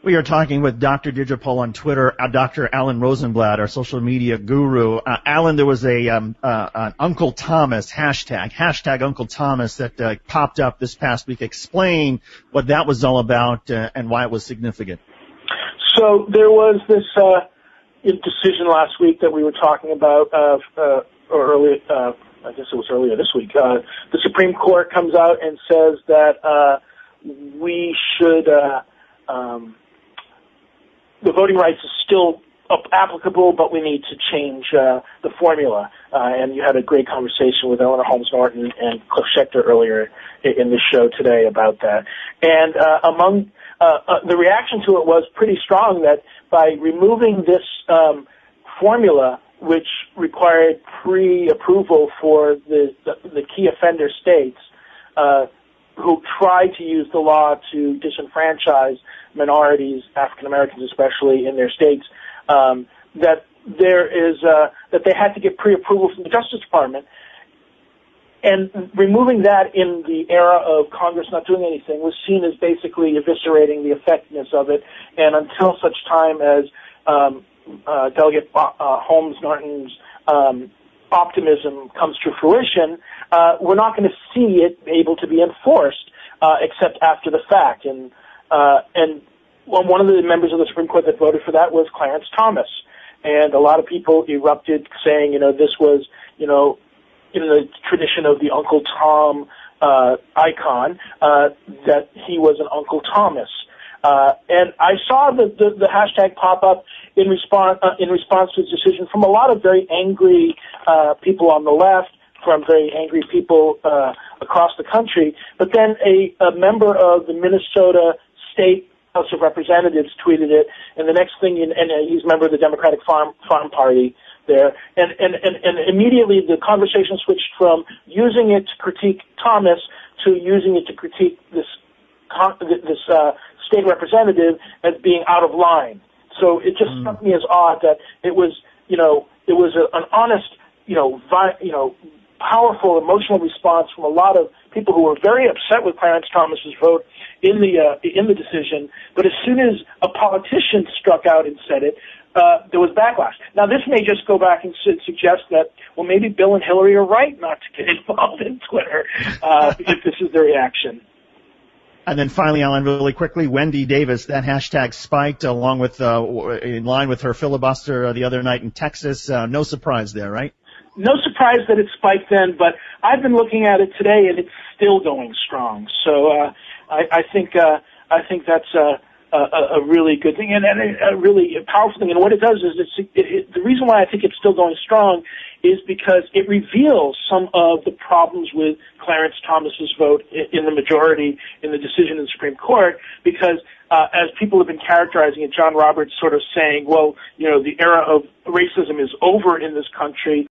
We are talking with Dr. Digipol on Twitter, Dr. Alan Rosenblatt, our social media guru. Alan, there was an Uncle Thomas hashtag Uncle Thomas that popped up this past week. Explain what that was all about and why it was significant. So there was this decision last week that we were talking about, or earlier, I guess it was earlier this week. The Supreme Court comes out and says that we should. The voting rights is still applicable, but we need to change the formula. And you had a great conversation with Eleanor Holmes Norton and Cliff Schechter earlier in the show today about that. And among the reaction to it was pretty strong that by removing this formula, which required pre-approval for the key offender states, who tried to use the law to disenfranchise minorities, African Americans especially, in their states, that they had to get pre-approval from the Justice Department. And removing that in the era of Congress not doing anything was seen as basically eviscerating the effectiveness of it. And until such time as Delegate Holmes Norton's optimism comes to fruition, we're not going to see it able to be enforced except after the fact. And one of the members of the Supreme Court that voted for that was Clarence Thomas. And a lot of people erupted saying, this was, in the tradition of the Uncle Tom icon, that he was an Uncle Thomas. And I saw the hashtag pop up in response to his decision from a lot of very angry people on the left, from very angry people across the country. But then a member of the Minnesota State House of Representatives tweeted it, and the next thing, and he's a member of the Democratic Farm Party there, and immediately the conversation switched from using it to critique Thomas to using it to critique this state representative as being out of line. So it just struck me as odd that it was an honest, powerful emotional response from a lot of people who were very upset with Clarence Thomas's vote in the decision. But as soon as a politician struck out and said it, there was backlash. Now, this may just go back and suggest that, well, maybe Bill and Hillary are right not to get involved in Twitter if this is the reaction. And then finally, Alan, really quickly, Wendy Davis, that hashtag spiked along with, in line with her filibuster the other night in Texas. No surprise there, right? No surprise that it spiked then, but I've been looking at it today and it's still going strong. So I think that's a really good thing and a really powerful thing. And what it does is the reason why I think it's still going strong is because it reveals some of the problems with Clarence Thomas's vote in the majority in the decision in the Supreme Court, because as people have been characterizing it, John Roberts sort of saying, well, the era of racism is over in this country.